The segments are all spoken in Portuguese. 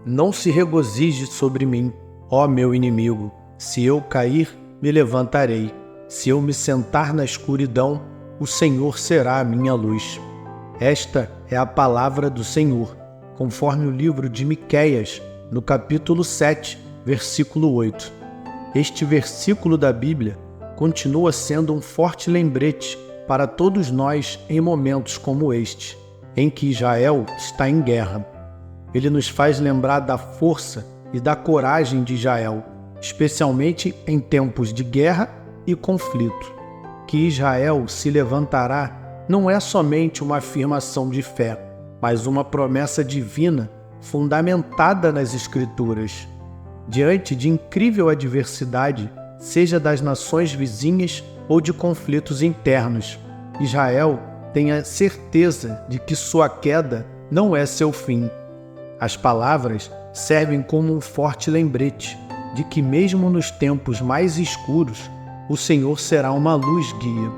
não se regozije sobre mim, ó meu inimigo. Se eu cair, me levantarei. Se eu me sentar na escuridão, o Senhor será a minha luz. Esta é a palavra do Senhor, conforme o livro de Miqueias, no capítulo 7, versículo 8. Este versículo da Bíblia continua sendo um forte lembrete para todos nós em momentos como este, em que Israel está em guerra. Ele nos faz lembrar da força e da coragem de Israel, especialmente em tempos de guerra e conflito. Que Israel se levantará não é somente uma afirmação de fé, mas uma promessa divina fundamentada nas Escrituras. Diante de incrível adversidade, seja das nações vizinhas ou de conflitos internos, Israel tem a certeza de que sua queda não é seu fim. As palavras servem como um forte lembrete de que mesmo nos tempos mais escuros, o Senhor será uma luz guia.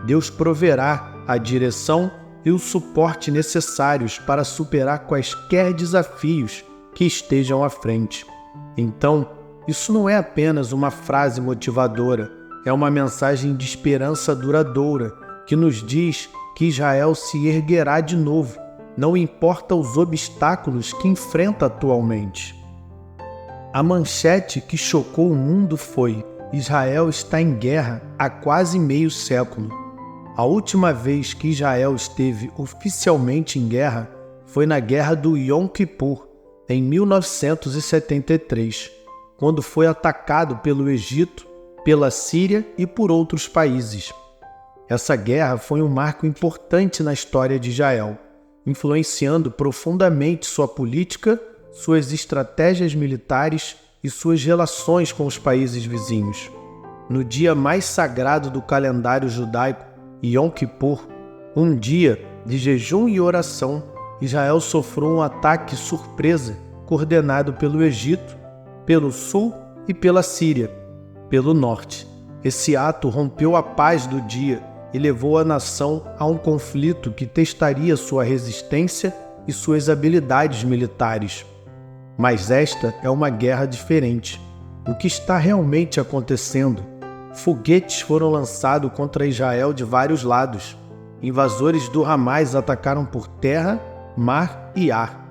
Deus proverá a direção e o suporte necessários para superar quaisquer desafios que estejam à frente. Então, isso não é apenas uma frase motivadora, é uma mensagem de esperança duradoura que nos diz que Israel se erguerá de novo, não importa os obstáculos que enfrenta atualmente. A manchete que chocou o mundo foi: Israel está em guerra há quase meio século. A última vez que Israel esteve oficialmente em guerra foi na Guerra do Yom Kippur, em 1973, quando foi atacado pelo Egito, pela Síria e por outros países. Essa guerra foi um marco importante na história de Israel, influenciando profundamente sua política, suas estratégias militares e suas relações com os países vizinhos. No dia mais sagrado do calendário judaico, Yom Kippur, um dia de jejum e oração, Israel sofreu um ataque surpresa coordenado pelo Egito, pelo sul e pela Síria, pelo norte. Esse ato rompeu a paz do dia e levou a nação a um conflito que testaria sua resistência e suas habilidades militares. Mas esta é uma guerra diferente. O que está realmente acontecendo? Foguetes foram lançados contra Israel de vários lados. Invasores do Hamas atacaram por terra, mar e ar.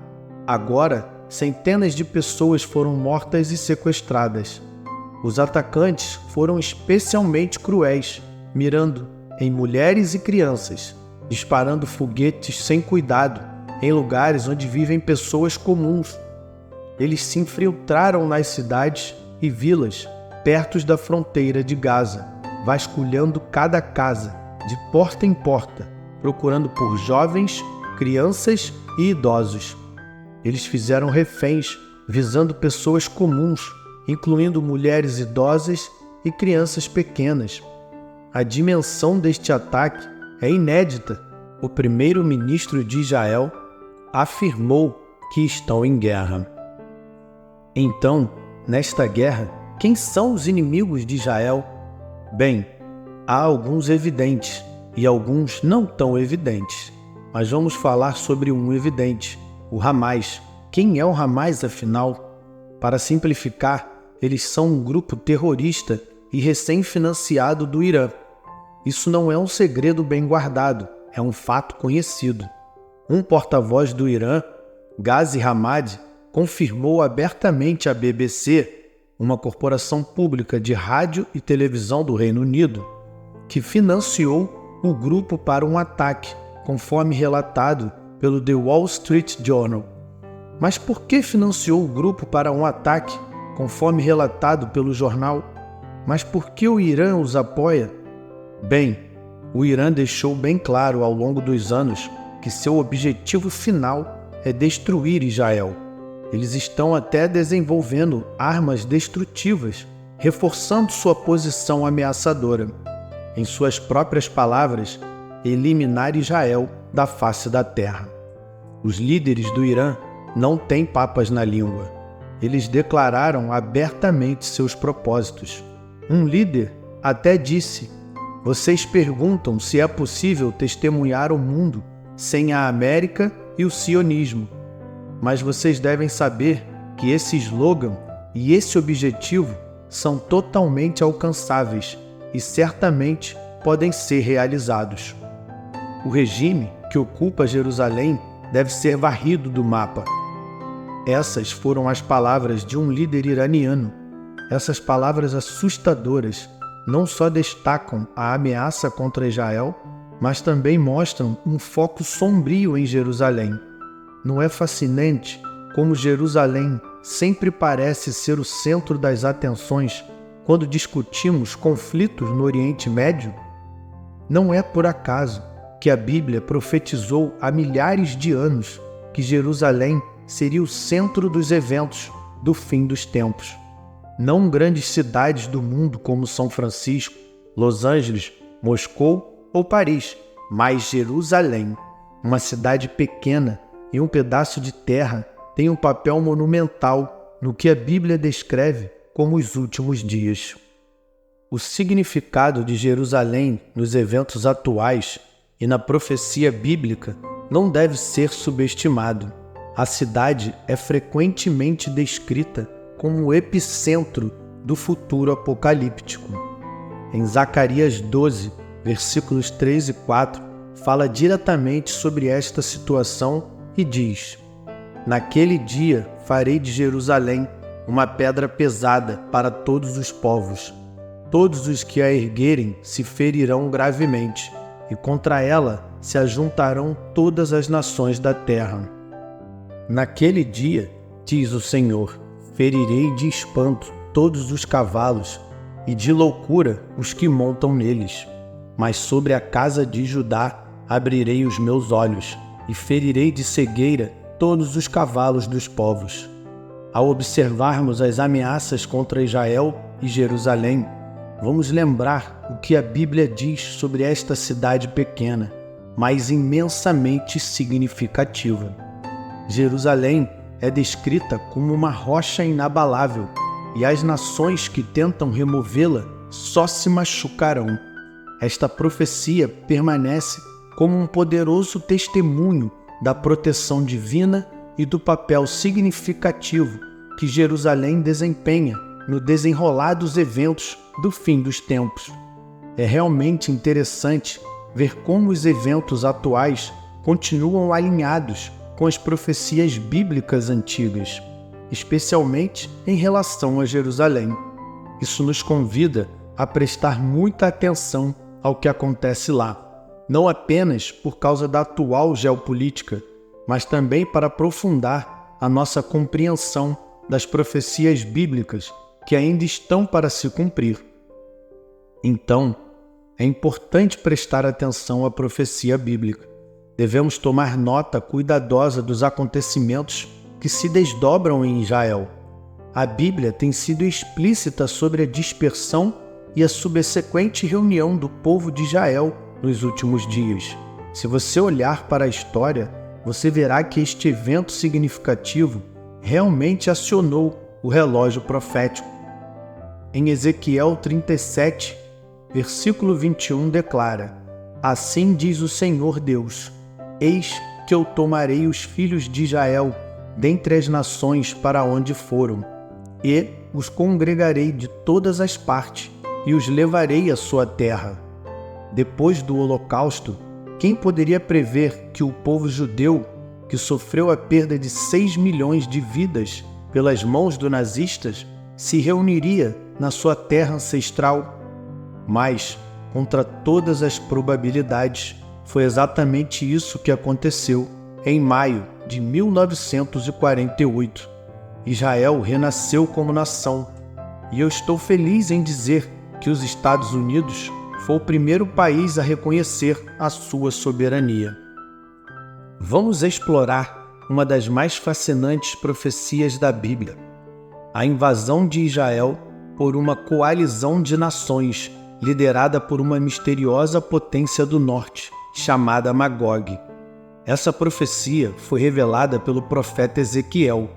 Agora, centenas de pessoas foram mortas e sequestradas. Os atacantes foram especialmente cruéis, mirando em mulheres e crianças, disparando foguetes sem cuidado em lugares onde vivem pessoas comuns. Eles se infiltraram nas cidades e vilas perto da fronteira de Gaza, vasculhando cada casa, de porta em porta, procurando por jovens, crianças e idosos. Eles fizeram reféns, visando pessoas comuns, incluindo mulheres idosas e crianças pequenas. A dimensão deste ataque é inédita. O primeiro-ministro de Israel afirmou que estão em guerra. Então, nesta guerra, quem são os inimigos de Israel? Bem, há alguns evidentes e alguns não tão evidentes. Mas vamos falar sobre um evidente, o Hamas. Quem é o Hamas, afinal? Para simplificar, eles são um grupo terrorista e recém-financiado do Irã. Isso não é um segredo bem guardado, é um fato conhecido. Um porta-voz do Irã, Ghazi Hamad, confirmou abertamente à BBC, uma corporação pública de rádio e televisão do Reino Unido, que financiou o grupo para um ataque, conforme relatado pelo The Wall Street Journal. Mas por que financiou o grupo para um ataque, conforme relatado pelo jornal? Mas por que o Irã os apoia? Bem, o Irã deixou bem claro ao longo dos anos que seu objetivo final é destruir Israel. Eles estão até desenvolvendo armas destrutivas, reforçando sua posição ameaçadora. Em suas próprias palavras, eliminar Israel da face da terra. Os líderes do Irã não têm papas na língua. Eles declararam abertamente seus propósitos. Um líder até disse: "Vocês perguntam se é possível testemunhar o mundo sem a América e o sionismo. Mas vocês devem saber que esse slogan e esse objetivo são totalmente alcançáveis e certamente podem ser realizados. O regime que ocupa Jerusalém deve ser varrido do mapa. Essas foram as palavras de um líder iraniano. Essas palavras assustadoras não só destacam a ameaça contra Israel, mas também mostram um foco sombrio em Jerusalém. Não é fascinante como Jerusalém sempre parece ser o centro das atenções quando discutimos conflitos no Oriente Médio? Não é por acaso que a Bíblia profetizou há milhares de anos que Jerusalém seria o centro dos eventos do fim dos tempos. Não grandes cidades do mundo como São Francisco, Los Angeles, Moscou ou Paris, mas Jerusalém, uma cidade pequena e um pedaço de terra, tem um papel monumental no que a Bíblia descreve como os últimos dias. O significado de Jerusalém nos eventos atuais e na profecia bíblica não deve ser subestimado. A cidade é frequentemente descrita como o epicentro do futuro apocalíptico. Em Zacarias 12, versículos 3 e 4, fala diretamente sobre esta situação e diz: Naquele dia farei de Jerusalém uma pedra pesada para todos os povos. Todos os que a erguerem se ferirão gravemente, e contra ela se ajuntarão todas as nações da terra. Naquele dia, diz o Senhor, ferirei de espanto todos os cavalos e de loucura os que montam neles. Mas sobre a casa de Judá abrirei os meus olhos e ferirei de cegueira todos os cavalos dos povos. Ao observarmos as ameaças contra Israel e Jerusalém, vamos lembrar o que a Bíblia diz sobre esta cidade pequena, mas imensamente significativa. Jerusalém é descrita como uma rocha inabalável, e as nações que tentam removê-la só se machucarão. Esta profecia permanece como um poderoso testemunho da proteção divina e do papel significativo que Jerusalém desempenha no desenrolar dos eventos do fim dos tempos. É realmente interessante ver como os eventos atuais continuam alinhados com as profecias bíblicas antigas, especialmente em relação a Jerusalém. Isso nos convida a prestar muita atenção ao que acontece lá, não apenas por causa da atual geopolítica, mas também para aprofundar a nossa compreensão das profecias bíblicas que ainda estão para se cumprir. Então, é importante prestar atenção à profecia bíblica. Devemos tomar nota cuidadosa dos acontecimentos que se desdobram em Israel. A Bíblia tem sido explícita sobre a dispersão e a subsequente reunião do povo de Israel nos últimos dias. Se você olhar para a história, você verá que este evento significativo realmente acionou o relógio profético. Em Ezequiel 37, versículo 21 declara: Assim diz o Senhor Deus: Eis que eu tomarei os filhos de Israel dentre as nações para onde foram, e os congregarei de todas as partes, e os levarei à sua terra. Depois do Holocausto, quem poderia prever que o povo judeu, que sofreu a perda de 6 milhões de vidas pelas mãos dos nazistas, se reuniria na sua terra ancestral? Mas, contra todas as probabilidades, foi exatamente isso que aconteceu em maio de 1948. Israel renasceu como nação, e eu estou feliz em dizer que os Estados Unidos foi o primeiro país a reconhecer a sua soberania. Vamos explorar uma das mais fascinantes profecias da Bíblia: a invasão de Israel por uma coalizão de nações liderada por uma misteriosa potência do norte, chamada Magog. Essa profecia foi revelada pelo profeta Ezequiel,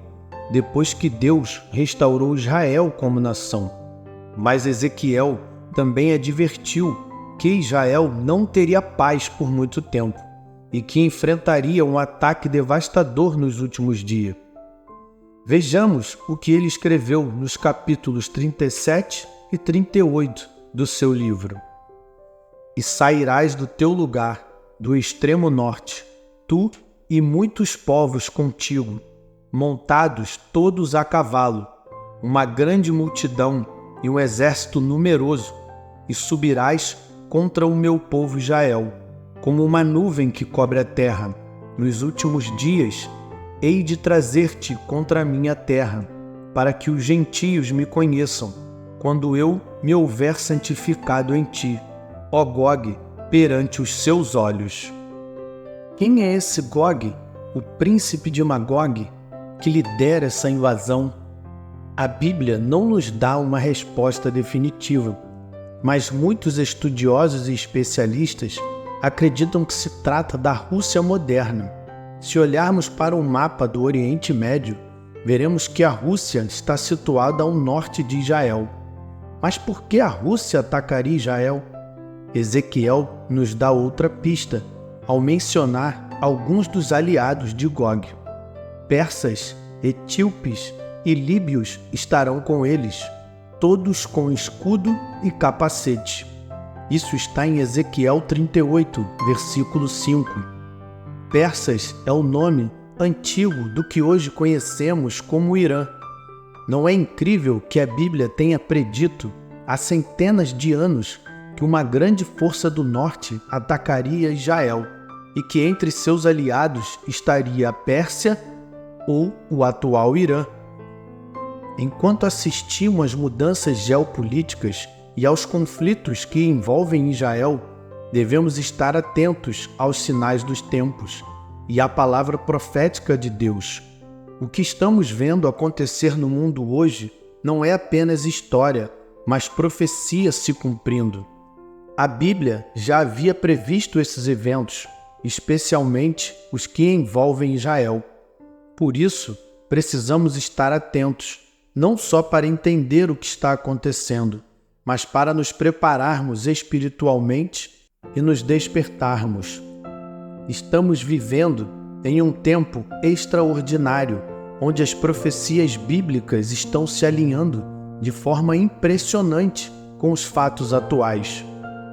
depois que Deus restaurou Israel como nação. Mas Ezequiel também advertiu que Israel não teria paz por muito tempo e que enfrentaria um ataque devastador nos últimos dias. Vejamos o que ele escreveu nos capítulos 37 e 38 do seu livro. E sairás do teu lugar, do extremo norte, tu e muitos povos contigo, montados todos a cavalo, uma grande multidão e um exército numeroso, e subirás contra o meu povo Israel, como uma nuvem que cobre a terra. Nos últimos dias, hei de trazer-te contra a minha terra, para que os gentios me conheçam, quando eu me houver santificado em ti, ó Gog, perante os seus olhos. Quem é esse Gog, o príncipe de Magog, que lidera essa invasão? A Bíblia não nos dá uma resposta definitiva, mas muitos estudiosos e especialistas acreditam que se trata da Rússia moderna. Se olharmos para o mapa do Oriente Médio, veremos que a Rússia está situada ao norte de Israel. Mas por que a Rússia atacaria Israel? Ezequiel nos dá outra pista ao mencionar alguns dos aliados de Gog. Persas, etíopes e líbios estarão com eles, todos com escudo e capacete. Isso está em Ezequiel 38, versículo 5. Persas é o nome antigo do que hoje conhecemos como Irã. Não é incrível que a Bíblia tenha predito há centenas de anos que uma grande força do norte atacaria Israel e que entre seus aliados estaria a Pérsia ou o atual Irã? Enquanto assistimos às mudanças geopolíticas e aos conflitos que envolvem Israel, devemos estar atentos aos sinais dos tempos e à palavra profética de Deus. O que estamos vendo acontecer no mundo hoje não é apenas história, mas profecia se cumprindo. A Bíblia já havia previsto esses eventos, especialmente os que envolvem Israel. Por isso, precisamos estar atentos, não só para entender o que está acontecendo, mas para nos prepararmos espiritualmente e nos despertarmos. Estamos vivendo em um tempo extraordinário, onde as profecias bíblicas estão se alinhando de forma impressionante com os fatos atuais.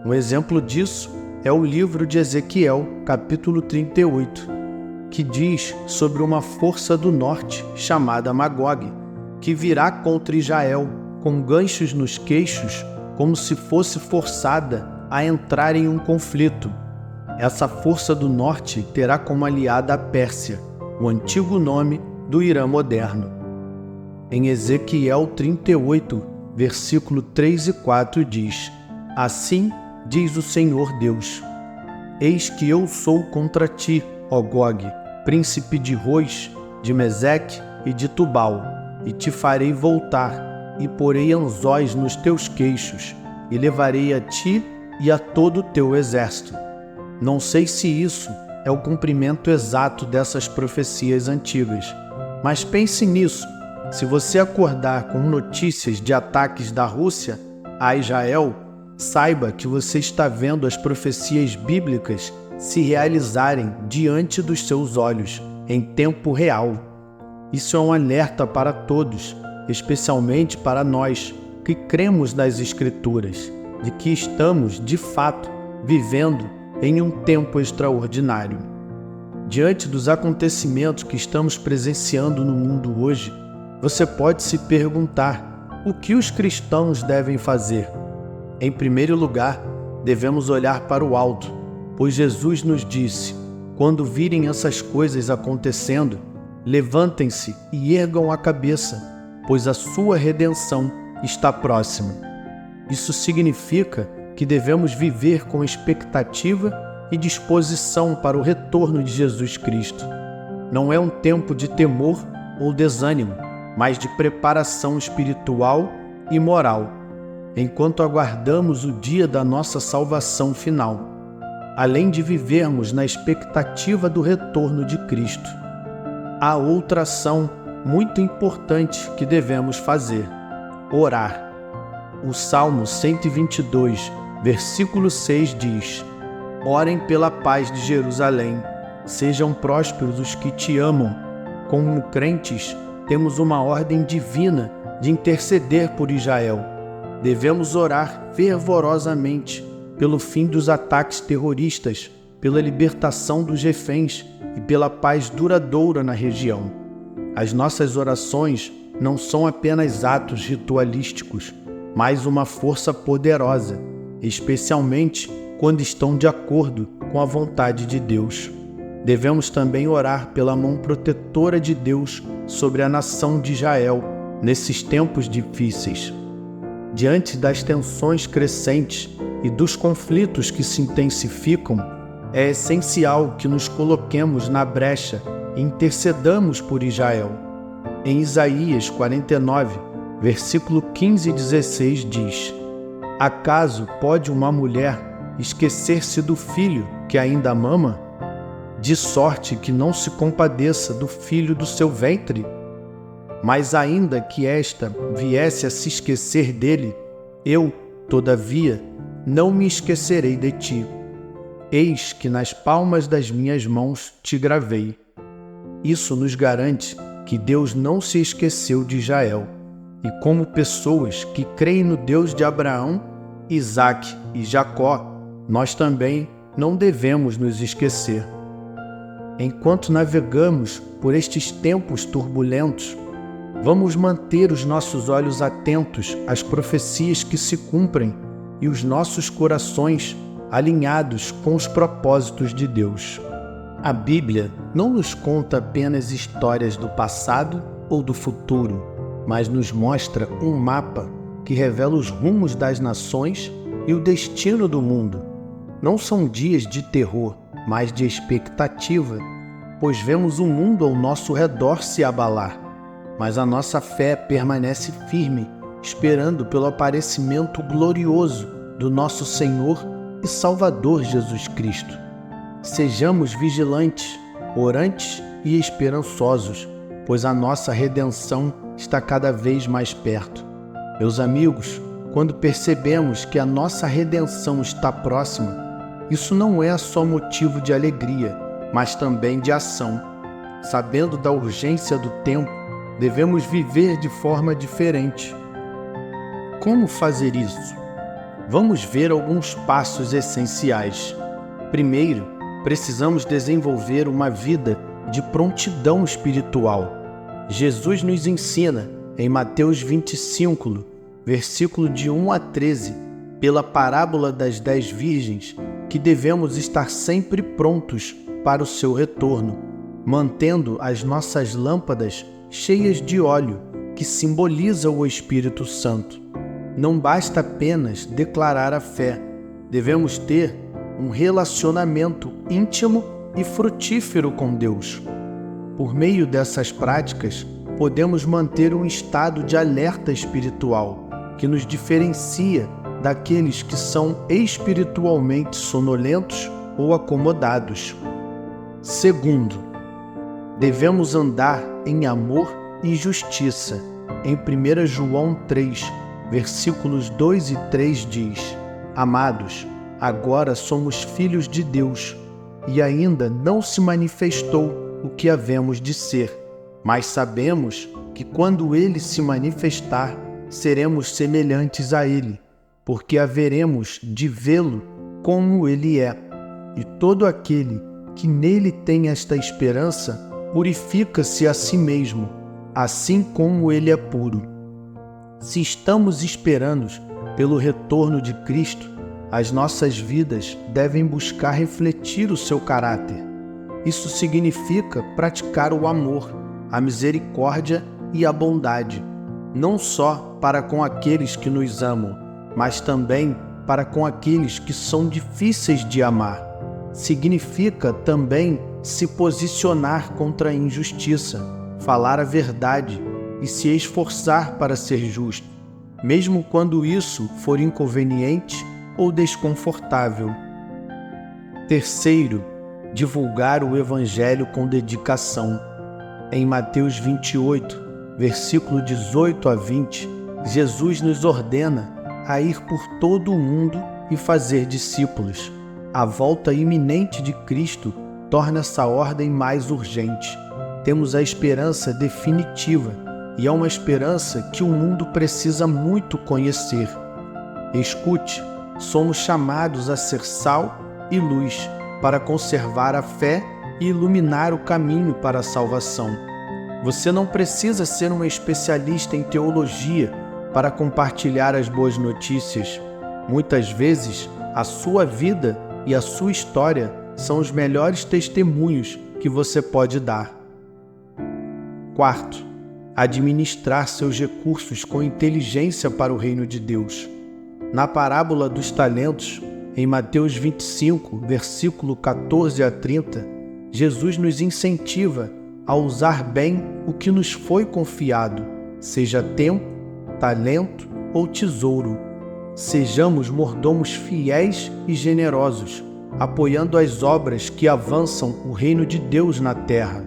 Um exemplo disso é o livro de Ezequiel, capítulo 38, que diz sobre uma força do norte chamada Magog, que virá contra Israel com ganchos nos queixos, como se fosse forçada a entrar em um conflito. Essa força do norte terá como aliada a Pérsia, o antigo nome do Irã moderno. Em Ezequiel 38, versículo 3 e 4 diz: Assim diz o Senhor Deus: Eis que eu sou contra ti, ó Gog, príncipe de Rois, de Meseque e de Tubal, e te farei voltar, e porei anzóis nos teus queixos, e levarei a ti e a todo o teu exército. Não sei se isso é o cumprimento exato dessas profecias antigas, mas pense nisso. Se você acordar com notícias de ataques da Rússia a Israel, saiba que você está vendo as profecias bíblicas se realizarem diante dos seus olhos, em tempo real. Isso é um alerta para todos, especialmente para nós que cremos nas Escrituras, de que estamos, de fato, vivendo em um tempo extraordinário. Diante dos acontecimentos que estamos presenciando no mundo hoje, você pode se perguntar: o que os cristãos devem fazer? Em primeiro lugar, devemos olhar para o alto, pois Jesus nos disse: quando virem essas coisas acontecendo, levantem-se e ergam a cabeça, pois a sua redenção está próxima. Isso significa que devemos viver com expectativa e disposição para o retorno de Jesus Cristo. Não é um tempo de temor ou desânimo, mas de preparação espiritual e moral, enquanto aguardamos o dia da nossa salvação final, além de vivermos na expectativa do retorno de Cristo. Há outra ação muito importante que devemos fazer: orar. O Salmo 122, versículo 6 diz: Orem pela paz de Jerusalém, sejam prósperos os que te amam. Como crentes, temos uma ordem divina de interceder por Israel. Devemos orar fervorosamente pelo fim dos ataques terroristas, pela libertação dos reféns e pela paz duradoura na região. As nossas orações não são apenas atos ritualísticos, mas uma força poderosa, especialmente quando estão de acordo com a vontade de Deus. Devemos também orar pela mão protetora de Deus sobre a nação de Israel nesses tempos difíceis. Diante das tensões crescentes e dos conflitos que se intensificam, é essencial que nos coloquemos na brecha e intercedamos por Israel. Em Isaías 49, versículo 15 e 16 diz: Acaso pode uma mulher esquecer-se do filho que ainda mama, de sorte que não se compadeça do filho do seu ventre? Mas ainda que esta viesse a se esquecer dele, eu, todavia, não me esquecerei de ti. Eis que nas palmas das minhas mãos te gravei. Isso nos garante que Deus não se esqueceu de Israel. E como pessoas que creem no Deus de Abraão, Isaque e Jacó, nós também não devemos nos esquecer. Enquanto navegamos por estes tempos turbulentos, vamos manter os nossos olhos atentos às profecias que se cumprem e os nossos corações alinhados com os propósitos de Deus. A Bíblia não nos conta apenas histórias do passado ou do futuro, mas nos mostra um mapa que revela os rumos das nações e o destino do mundo. Não são dias de terror, mas de expectativa, pois vemos o mundo ao nosso redor se abalar, mas a nossa fé permanece firme, esperando pelo aparecimento glorioso do nosso Senhor e Salvador Jesus Cristo. Sejamos vigilantes, orantes e esperançosos, pois a nossa redenção está cada vez mais perto. Meus amigos, quando percebemos que a nossa redenção está próxima, isso não é só motivo de alegria, mas também de ação. Sabendo da urgência do tempo, devemos viver de forma diferente. Como fazer isso? Vamos ver alguns passos essenciais. Primeiro, precisamos desenvolver uma vida de prontidão espiritual. Jesus nos ensina, em Mateus 25, versículo de 1 a 13, pela parábola das 10 virgens, que devemos estar sempre prontos para o seu retorno, mantendo as nossas lâmpadas cheias de óleo, que simboliza o Espírito Santo. Não basta apenas declarar a fé, devemos ter um relacionamento íntimo e frutífero com Deus. Por meio dessas práticas, podemos manter um estado de alerta espiritual, que nos diferencia daqueles que são espiritualmente sonolentos ou acomodados. Segundo, devemos andar em amor e justiça. Em 1 João 3, versículos 2 e 3 diz: Amados, agora somos filhos de Deus, e ainda não se manifestou o que havemos de ser, mas sabemos que quando Ele se manifestar, seremos semelhantes a Ele, porque haveremos de vê-lo como Ele é. E todo aquele que nele tem esta esperança purifica-se a si mesmo, assim como Ele é puro. Se estamos esperando pelo retorno de Cristo, as nossas vidas devem buscar refletir o seu caráter. Isso significa praticar o amor, a misericórdia e a bondade, não só para com aqueles que nos amam, mas também para com aqueles que são difíceis de amar. Significa também se posicionar contra a injustiça, falar a verdade e se esforçar para ser justo, mesmo quando isso for inconveniente ou desconfortável. Terceiro, divulgar o Evangelho com dedicação. Em Mateus 28, versículo 18 a 20, Jesus nos ordena a ir por todo o mundo e fazer discípulos. A volta iminente de Cristo torna essa ordem mais urgente. temos a esperança definitiva, e é uma esperança que o mundo precisa muito conhecer. Escute, somos chamados a ser sal e luz para conservar a fé e iluminar o caminho para a salvação. Você não precisa ser um especialista em teologia para compartilhar as boas notícias. Muitas vezes, a sua vida e a sua história são os melhores testemunhos que você pode dar. Quarto, administrar seus recursos com inteligência para o reino de Deus. Na parábola dos talentos, em Mateus 25, versículo 14 a 30, Jesus nos incentiva a usar bem o que nos foi confiado, seja tempo, talento ou tesouro. Sejamos mordomos fiéis e generosos, apoiando as obras que avançam o reino de Deus na terra,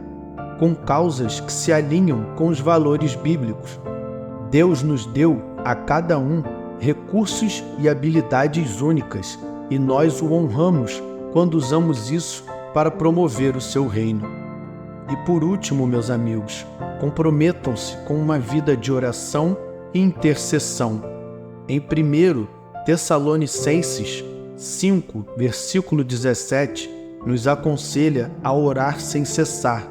com causas que se alinham com os valores bíblicos. Deus nos deu, a cada um, recursos e habilidades únicas, e nós o honramos quando usamos isso para promover o seu reino. E por último, meus amigos, comprometam-se com uma vida de oração e intercessão. Em 1 Tessalonicenses 5, versículo 17, nos aconselha a orar sem cessar.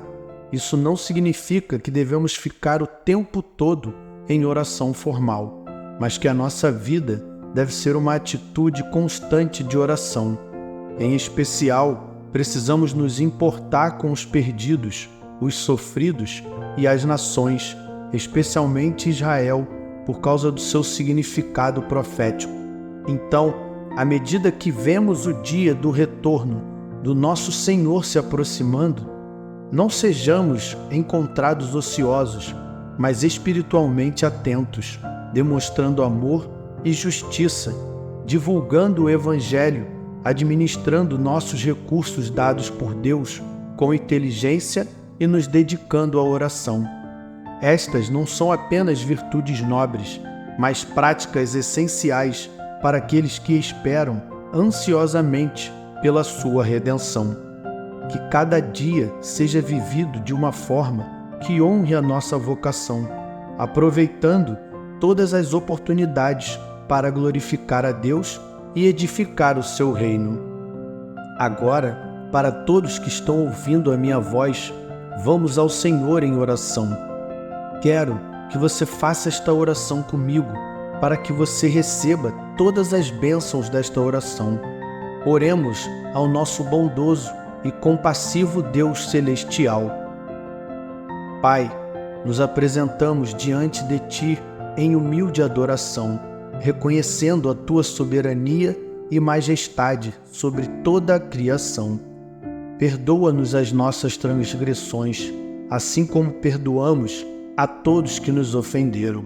Isso não significa que devemos ficar o tempo todo em oração formal, mas que a nossa vida deve ser uma atitude constante de oração. Em especial, precisamos nos importar com os perdidos, os sofridos e as nações, especialmente Israel, por causa do seu significado profético. Então, à medida que vemos o dia do retorno do nosso Senhor se aproximando, não sejamos encontrados ociosos, mas espiritualmente atentos, demonstrando amor e justiça, divulgando o Evangelho, administrando nossos recursos dados por Deus com inteligência e nos dedicando à oração. Estas não são apenas virtudes nobres, mas práticas essenciais para aqueles que esperam ansiosamente pela sua redenção. Que cada dia seja vivido de uma forma que honre a nossa vocação, aproveitando todas as oportunidades para glorificar a Deus e edificar o seu reino. Agora, para todos que estão ouvindo a minha voz, vamos ao Senhor em oração. Quero que você faça esta oração comigo, para que você receba todas as bênçãos desta oração. Oremos ao nosso bondoso e compassivo Deus celestial. Pai, nos apresentamos diante de Ti em humilde adoração, reconhecendo a Tua soberania e majestade sobre toda a criação. Perdoa-nos as nossas transgressões, assim como perdoamos a todos que nos ofenderam.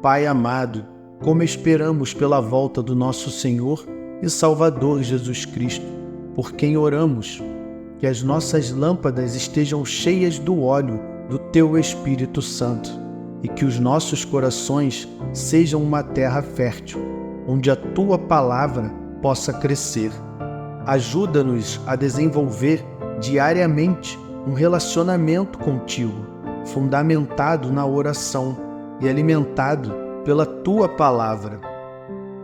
Pai amado, como esperamos pela volta do nosso Senhor e Salvador Jesus Cristo, por quem oramos, que as nossas lâmpadas estejam cheias do óleo do Teu Espírito Santo e que os nossos corações sejam uma terra fértil, onde a Tua palavra possa crescer. Ajuda-nos a desenvolver diariamente um relacionamento contigo, fundamentado na oração e alimentado pela Tua palavra.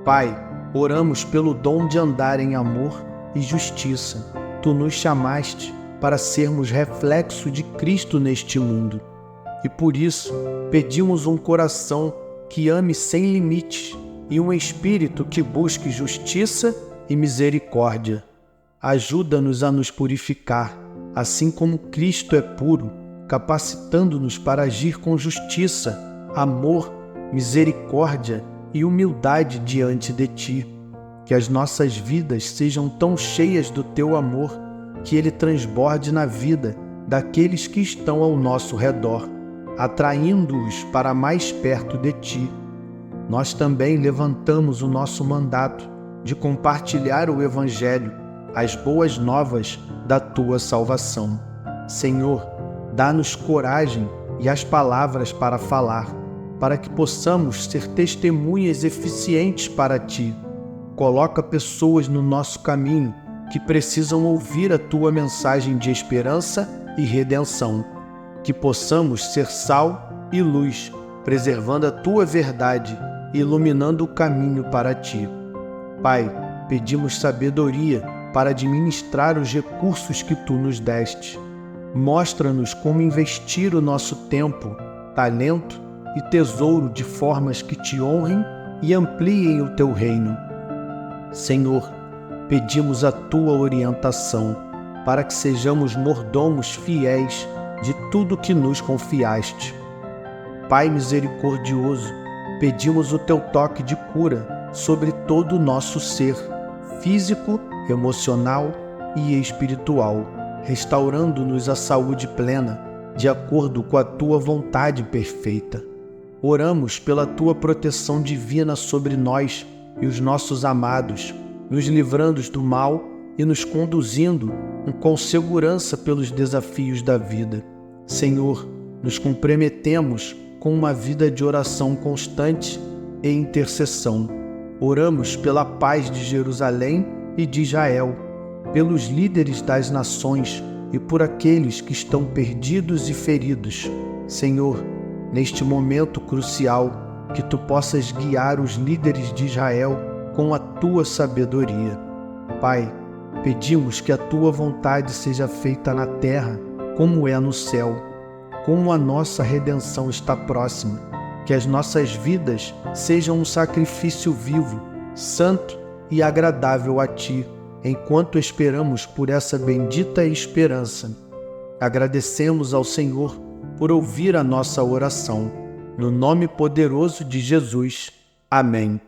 Pai, oramos pelo dom de andar em amor e justiça. Tu nos chamaste para sermos reflexo de Cristo neste mundo. E por isso, pedimos um coração que ame sem limites e um espírito que busque justiça e misericórdia. Ajuda-nos a nos purificar, assim como Cristo é puro, capacitando-nos para agir com justiça, amor, misericórdia e humildade diante de Ti. Que as nossas vidas sejam tão cheias do Teu amor que ele transborde na vida daqueles que estão ao nosso redor, atraindo-os para mais perto de Ti. Nós também levantamos o nosso mandato de compartilhar o Evangelho, as boas novas da Tua salvação. Senhor, dá-nos coragem e as palavras para falar, para que possamos ser testemunhas eficientes para Ti. Coloca pessoas no nosso caminho que precisam ouvir a Tua mensagem de esperança e redenção. que possamos ser sal e luz, preservando a Tua verdade e iluminando o caminho para Ti. Pai, pedimos sabedoria para administrar os recursos que Tu nos deste. Mostra-nos como investir o nosso tempo, talento e tesouro de formas que Te honrem e ampliem o Teu reino. Senhor, pedimos a Tua orientação para que sejamos mordomos fiéis de tudo que nos confiaste. Pai misericordioso, pedimos o Teu toque de cura sobre todo o nosso ser, físico, emocional e espiritual, restaurando-nos a saúde plena, de acordo com a Tua vontade perfeita. Oramos pela Tua proteção divina sobre nós e os nossos amados, nos livrando do mal e nos conduzindo com segurança pelos desafios da vida. Senhor, nos comprometemos com uma vida de oração constante e intercessão. Oramos pela paz de Jerusalém e de Israel, pelos líderes das nações e por aqueles que estão perdidos e feridos. Senhor, neste momento crucial, que Tu possas guiar os líderes de Israel com a Tua sabedoria. Pai, pedimos que a Tua vontade seja feita na terra como é no céu. Como a nossa redenção está próxima, que as nossas vidas sejam um sacrifício vivo, santo e agradável a Ti, enquanto esperamos por essa bendita esperança. Agradecemos ao Senhor por ouvir a nossa oração. No nome poderoso de Jesus. Amém.